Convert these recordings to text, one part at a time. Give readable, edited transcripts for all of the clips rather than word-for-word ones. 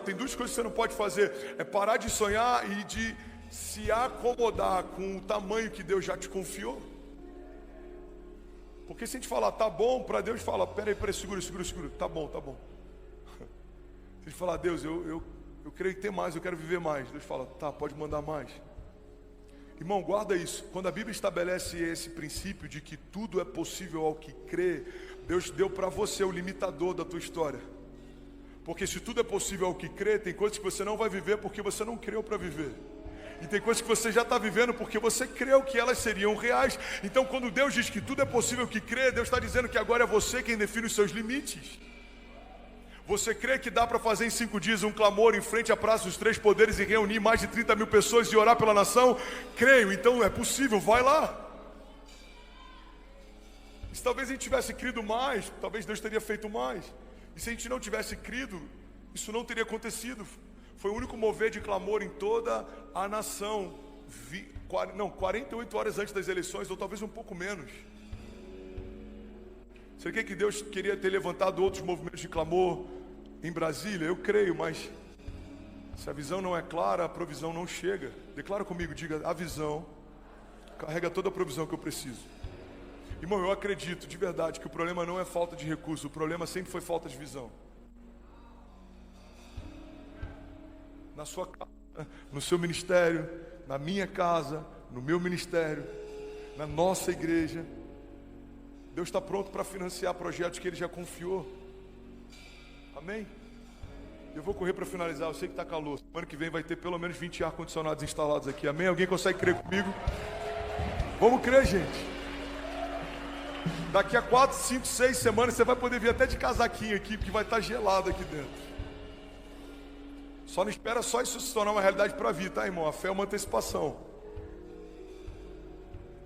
tem duas coisas que você não pode fazer: é parar de sonhar e de se acomodar com o tamanho que Deus já te confiou. Porque se a gente falar tá bom, para Deus fala, peraí, segura, tá bom. Se a gente falar, Deus, eu creio que tem mais, eu quero viver mais, Deus fala, tá, pode mandar mais. Irmão, guarda isso. Quando a Bíblia estabelece esse princípio de que tudo é possível ao que crê, Deus deu para você o limitador da tua história. Porque se tudo é possível ao que crê, tem coisas que você não vai viver porque você não creu para viver. E tem coisas que você já está vivendo porque você creu que elas seriam reais. Então quando Deus diz que tudo é possível ao que crê, Deus está dizendo que agora é você quem define os seus limites. Você crê que dá para fazer em 5 dias um clamor em frente à Praça dos Três Poderes e reunir mais de 30 mil pessoas e orar pela nação? Creio, então é possível, vai lá. E se talvez a gente tivesse crido mais, talvez Deus teria feito mais. E se a gente não tivesse crido, isso não teria acontecido. Foi o único mover de clamor em toda a nação. 48 horas antes das eleições, ou talvez um pouco menos. Você crê que Deus queria ter levantado outros movimentos de clamor em Brasília? Eu creio, mas se a visão não é clara, a provisão não chega. Declara comigo, diga, a visão carrega toda a provisão que eu preciso. Irmão, eu acredito de verdade que o problema não é falta de recurso, o problema sempre foi falta de visão. Na sua casa, no seu ministério, na minha casa, no meu ministério, na nossa igreja, Deus está pronto para financiar projetos que Ele já confiou. Amém? Eu vou correr para finalizar, eu sei que está calor. Semana que vem vai ter pelo menos 20 ar-condicionados instalados aqui. Amém? Alguém consegue crer comigo? Vamos crer, gente. Daqui a 4, 5, 6 semanas você vai poder vir até de casaquinho aqui, porque vai estar gelado aqui dentro. Só não espera só isso se tornar uma realidade para a vida, tá, irmão? A fé é uma antecipação.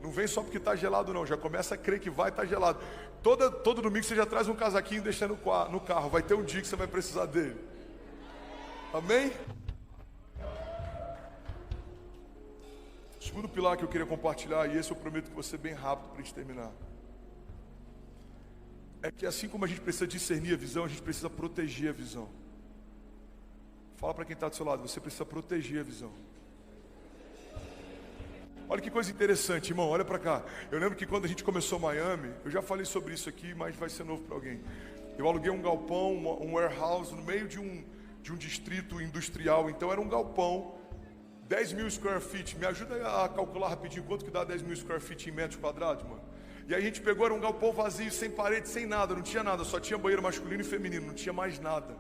Não vem só porque está gelado não, já começa a crer que vai estar gelado. Todo domingo você já traz um casaquinho e deixa no carro. Vai ter um dia que você vai precisar dele. Amém? O segundo pilar que eu queria compartilhar, e esse eu prometo que vou ser bem rápido para a gente terminar, é que assim como a gente precisa discernir a visão, a gente precisa proteger a visão. Fala para quem está do seu lado, você precisa proteger a visão. Olha que coisa interessante, irmão, olha para cá. Eu lembro que quando a gente começou Miami, eu já falei sobre isso aqui, mas vai ser novo para alguém. Eu aluguei um galpão, um warehouse no meio de um distrito industrial. Então era um galpão, 10 mil square feet. Me ajuda a calcular rapidinho quanto que dá 10 mil square feet em metros quadrados, mano. E aí a gente pegou, era um galpão vazio, sem parede, sem nada, não tinha nada, só tinha banheiro masculino e feminino, não tinha mais nada.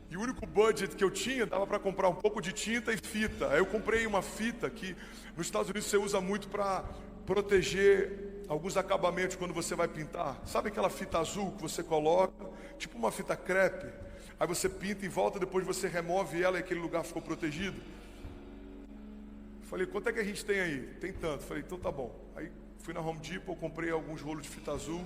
E o único budget que eu tinha dava para comprar um pouco de tinta e fita. Aí eu comprei uma fita que nos Estados Unidos você usa muito para proteger alguns acabamentos quando você vai pintar. Sabe aquela fita azul que você coloca, tipo uma fita crepe? Aí você pinta em volta, depois você remove ela e aquele lugar ficou protegido. Falei, quanto é que a gente tem aí? Tem tanto. Falei, então tá bom. Aí fui na Home Depot, comprei alguns rolos de fita azul.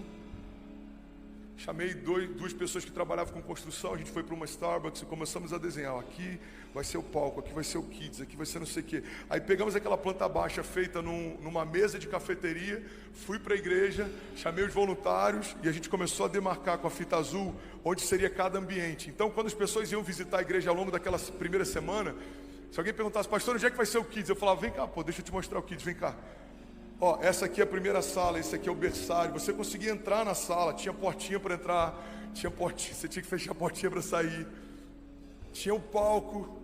Chamei duas pessoas que trabalhavam com construção, a gente foi para uma Starbucks e começamos a desenhar. Aqui vai ser o palco, aqui vai ser o kids, aqui vai ser não sei o quê. Aí pegamos aquela planta baixa feita numa mesa de cafeteria, fui para a igreja, chamei os voluntários e a gente começou a demarcar com a fita azul onde seria cada ambiente. Então quando as pessoas iam visitar a igreja ao longo daquela primeira semana, se alguém perguntasse, pastor, onde é que vai ser o kids? Eu falava, vem cá, pô, deixa eu te mostrar o kids, vem cá. Ó, essa aqui é a primeira sala, esse aqui é o berçário. Você conseguia entrar na sala, tinha portinha para entrar, tinha portinha, você tinha que fechar a portinha para sair. Tinha o palco.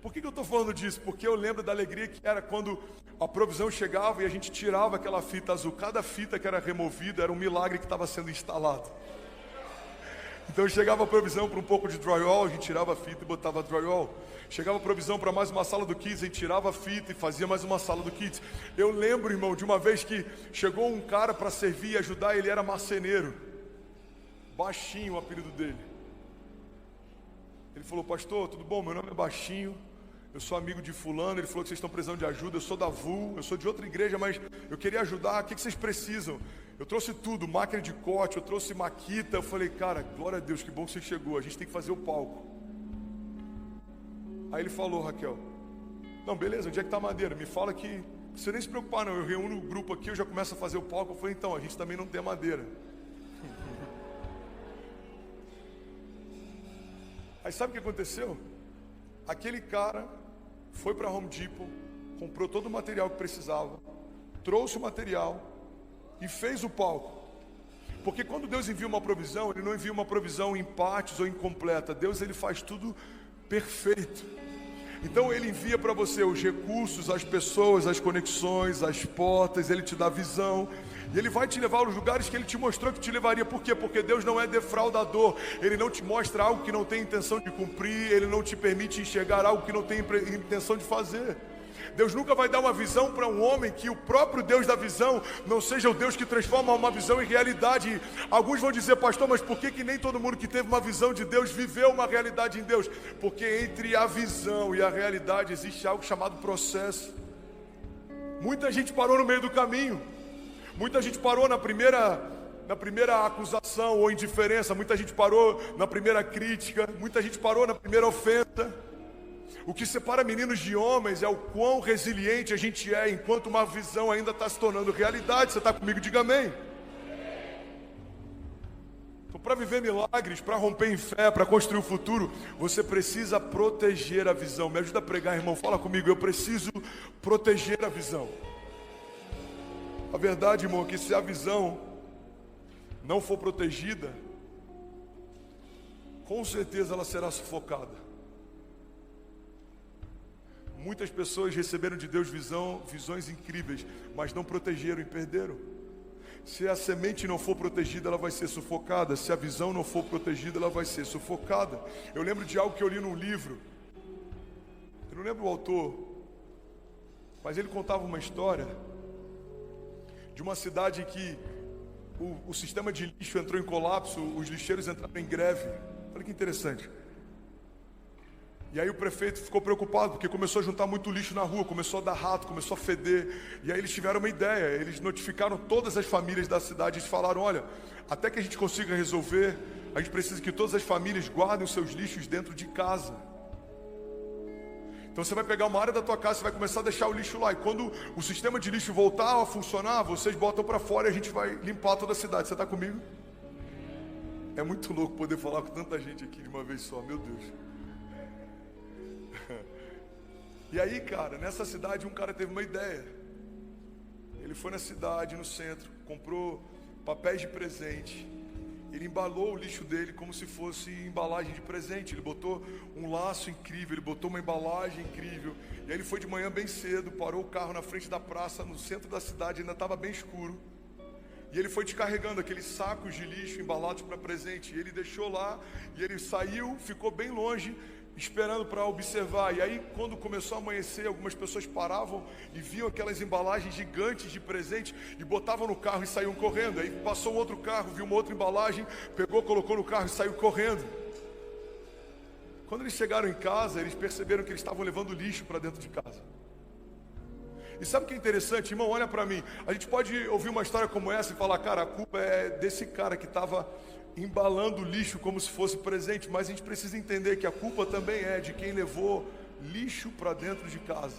Por que eu estou falando disso? Porque eu lembro da alegria que era quando a provisão chegava e a gente tirava aquela fita azul. Cada fita que era removida era um milagre que estava sendo instalado. Então chegava a provisão para um pouco de drywall, a gente tirava a fita e botava drywall. Chegava a provisão para mais uma sala do kids, a gente tirava a fita e fazia mais uma sala do kids. Eu lembro, irmão, de uma vez que chegou um cara para servir e ajudar, ele era marceneiro. Baixinho o apelido dele. Ele falou, pastor, tudo bom? Meu nome é Baixinho, eu sou amigo de fulano. Ele falou que vocês estão precisando de ajuda, eu sou da VUL, eu sou de outra igreja, mas eu queria ajudar, o que vocês precisam? Eu trouxe tudo, máquina de corte, eu trouxe maquita. Eu falei, cara, glória a Deus, que bom que você chegou, a gente tem que fazer o palco. Aí ele falou, Raquel, não, beleza, onde é que está a madeira? Me fala que, você nem se preocupar não, eu reúno o grupo aqui, eu já começo a fazer o palco. Eu falei, então, a gente também não tem madeira. Aí sabe o que aconteceu? Aquele cara foi para Home Depot, comprou todo o material que precisava, trouxe o material e fez o palco. Porque quando Deus envia uma provisão, Ele não envia uma provisão em partes ou incompleta. Deus, Ele faz tudo perfeito. Então Ele envia para você os recursos, as pessoas, as conexões, as portas, Ele te dá visão. E Ele vai te levar aos lugares que Ele te mostrou que te levaria. Por quê? Porque Deus não é defraudador. Ele não te mostra algo que não tem intenção de cumprir. Ele não te permite enxergar algo que não tem intenção de fazer. Deus nunca vai dar uma visão para um homem que o próprio Deus da visão não seja o Deus que transforma uma visão em realidade. Alguns vão dizer, pastor, mas por que nem todo mundo que teve uma visão de Deus viveu uma realidade em Deus? Porque entre a visão e a realidade existe algo chamado processo. Muita gente parou no meio do caminho. Muita gente parou na primeira acusação ou indiferença. Muita gente parou na primeira crítica. Muita gente parou na primeira ofensa. O que separa meninos de homens é o quão resiliente a gente é enquanto uma visão ainda está se tornando realidade. Você está comigo? Diga amém. Então, para viver milagres, para romper em fé, para construir o futuro, você precisa proteger a visão. Me ajuda a pregar, irmão. Fala comigo. Eu preciso proteger a visão. A verdade, irmão, é que se a visão não for protegida, com certeza ela será sufocada. Muitas pessoas receberam de Deus visões incríveis, mas não protegeram e perderam. Se a semente não for protegida, ela vai ser sufocada. Se a visão não for protegida, ela vai ser sufocada. Eu lembro de algo que eu li num livro. Eu não lembro o autor, mas ele contava uma história de uma cidade em que o sistema de lixo entrou em colapso, os lixeiros entraram em greve. Olha que interessante. E aí o prefeito ficou preocupado, porque começou a juntar muito lixo na rua, começou a dar rato, começou a feder. E aí eles tiveram uma ideia, eles notificaram todas as famílias da cidade, eles falaram, olha, até que a gente consiga resolver, a gente precisa que todas as famílias guardem os seus lixos dentro de casa. Então você vai pegar uma área da tua casa, você vai começar a deixar o lixo lá. E quando o sistema de lixo voltar a funcionar, vocês botam para fora e a gente vai limpar toda a cidade. Você está comigo? É muito louco poder falar com tanta gente aqui de uma vez só, meu Deus. E aí, cara, nessa cidade um cara teve uma ideia. Ele foi na cidade, no centro, comprou papéis de presente. Ele embalou o lixo dele como se fosse embalagem de presente. Ele botou um laço incrível, ele botou uma embalagem incrível. E aí ele foi de manhã bem cedo, parou o carro na frente da praça, no centro da cidade, ainda estava bem escuro. E ele foi descarregando aqueles sacos de lixo embalados para presente. E ele deixou lá, e ele saiu, ficou bem longe, esperando para observar. E aí quando começou a amanhecer, algumas pessoas paravam e viam aquelas embalagens gigantes de presente e botavam no carro e saíam correndo. Aí passou um outro carro, viu uma outra embalagem, pegou, colocou no carro e saiu correndo. Quando eles chegaram em casa, eles perceberam que eles estavam levando lixo para dentro de casa. E sabe o que é interessante, irmão? Olha para mim. A gente pode ouvir uma história como essa e falar, cara, a culpa é desse cara que estava embalando o lixo como se fosse presente. Mas a gente precisa entender que a culpa também é de quem levou lixo para dentro de casa,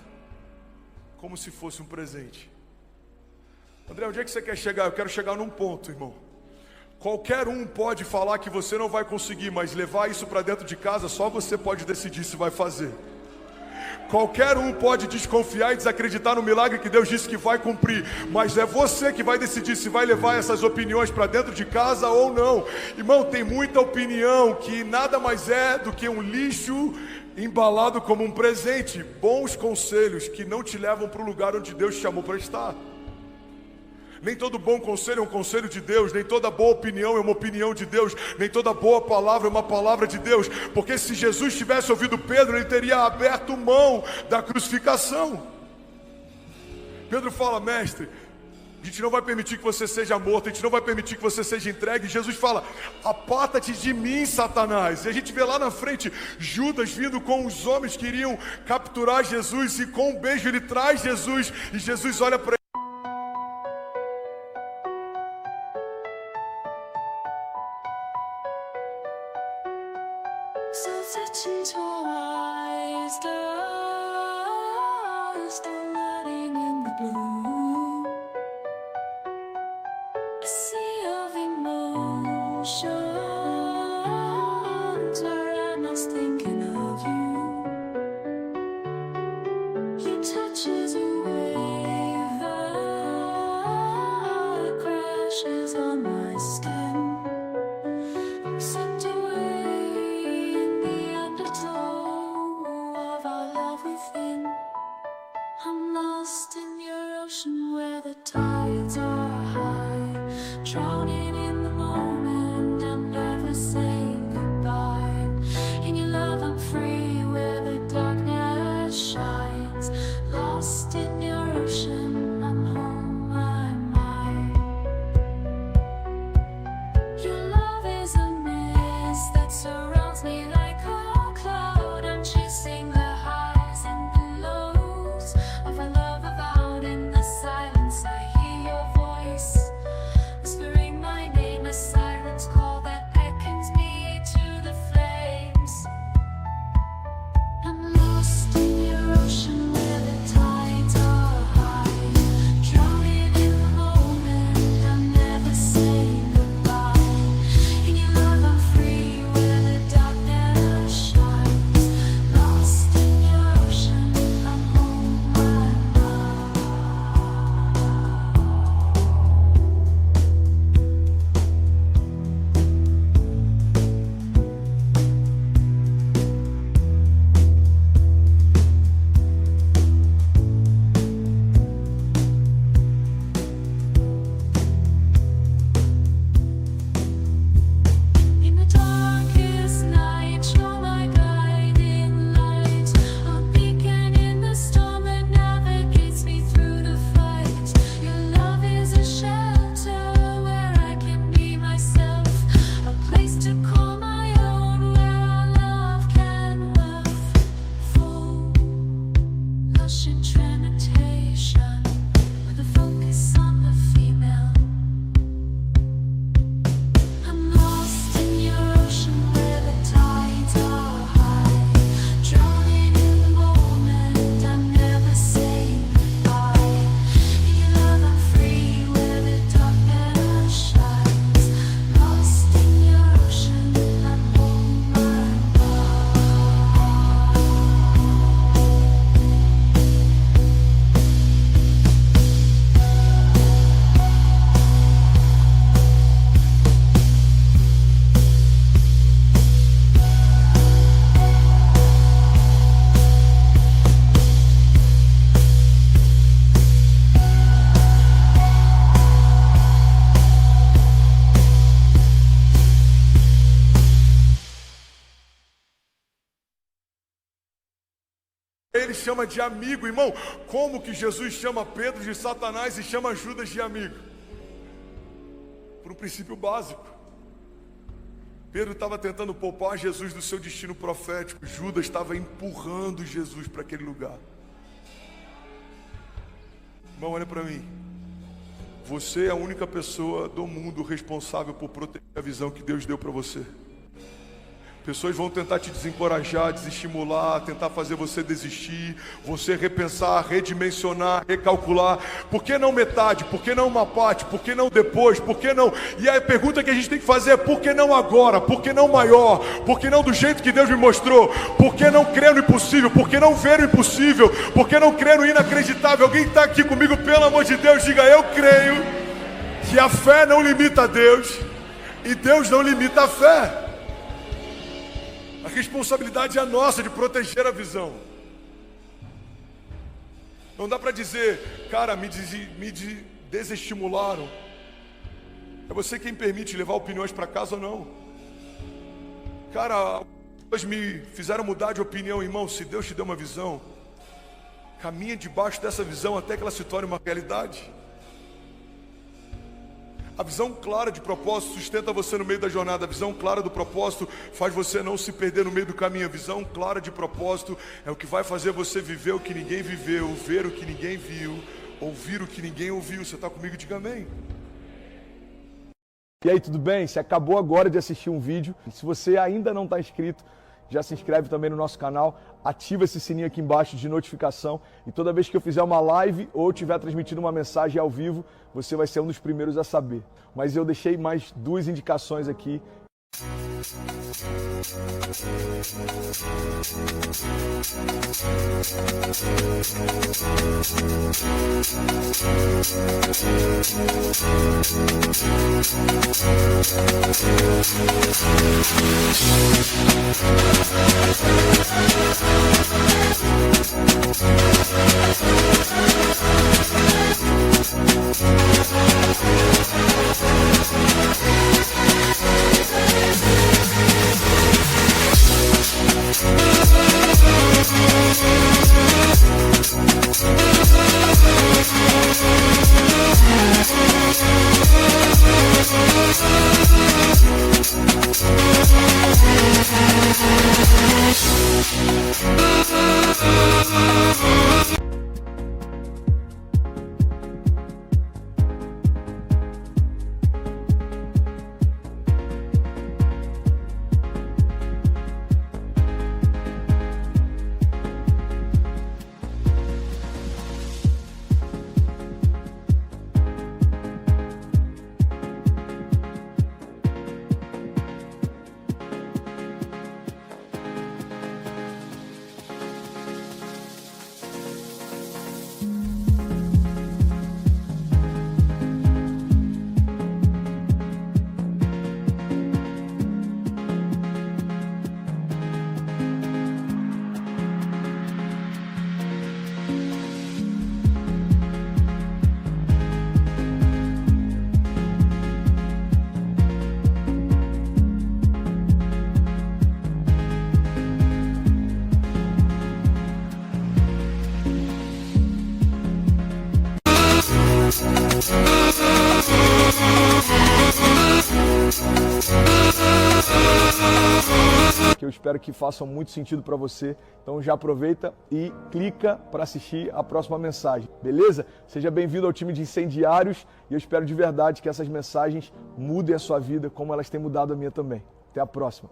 como se fosse um presente. André, onde é que você quer chegar? Eu quero chegar num ponto, irmão. Qualquer um pode falar que você não vai conseguir, mas levar isso para dentro de casa, só você pode decidir se vai fazer. Qualquer um pode desconfiar e desacreditar no milagre que Deus disse que vai cumprir, mas é você que vai decidir se vai levar essas opiniões para dentro de casa ou não. Irmão, tem muita opinião que nada mais é do que um lixo embalado como um presente. Bons conselhos que não te levam para o lugar onde Deus te chamou para estar. Nem todo bom conselho é um conselho de Deus, nem toda boa opinião é uma opinião de Deus, nem toda boa palavra é uma palavra de Deus, porque se Jesus tivesse ouvido Pedro, ele teria aberto mão da crucificação. Pedro fala, mestre, a gente não vai permitir que você seja morto, a gente não vai permitir que você seja entregue. Jesus fala, aparta-te de mim, Satanás. E a gente vê lá na frente Judas vindo com os homens que iriam capturar Jesus, e com um beijo ele traz Jesus, e Jesus olha para ele. Such into eyes, lost and letting in the blue. A sea of emotions where I must think. Ele chama de amigo, irmão. Como que Jesus chama Pedro de Satanás e chama Judas de amigo? Por um princípio básico. Pedro estava tentando poupar Jesus do seu destino profético. Judas estava empurrando Jesus para aquele lugar. Irmão, olha para mim. Você é a única pessoa do mundo responsável por proteger a visão que Deus deu para você. Pessoas vão tentar te desencorajar, desestimular, tentar fazer você desistir, você repensar, redimensionar, recalcular. Por que não metade? Por que não uma parte? Por que não depois? Por que não? E a pergunta que a gente tem que fazer é: por que não agora? Por que não maior? Por que não do jeito que Deus me mostrou? Por que não crer no impossível? Por que não ver o impossível? Por que não crer no inacreditável? Alguém está aqui comigo, pelo amor de Deus, diga: eu creio que a fé não limita a Deus e Deus não limita a fé. A responsabilidade é nossa de proteger a visão. Não dá para dizer: cara, me desestimularam. É você quem permite levar opiniões para casa ou não. Cara, elas me fizeram mudar de opinião. Irmão, se Deus te deu uma visão, caminha debaixo dessa visão até que ela se torne uma realidade. A visão clara de propósito sustenta você no meio da jornada. A visão clara do propósito faz você não se perder no meio do caminho. A visão clara de propósito é o que vai fazer você viver o que ninguém viveu, ver o que ninguém viu, ouvir o que ninguém ouviu. Você está comigo? Diga amém. E aí, tudo bem? Você acabou agora de assistir um vídeo. Se você ainda não está inscrito, já se inscreve também no nosso canal, ativa esse sininho aqui embaixo de notificação e toda vez que eu fizer uma live ou estiver transmitindo uma mensagem ao vivo, você vai ser um dos primeiros a saber. Mas eu deixei mais 2 indicações aqui. Que eu espero que façam muito sentido para você. Então já aproveita e clica para assistir a próxima mensagem, beleza? Seja bem-vindo ao time de incendiários e eu espero de verdade que essas mensagens mudem a sua vida como elas têm mudado a minha também. Até a próxima.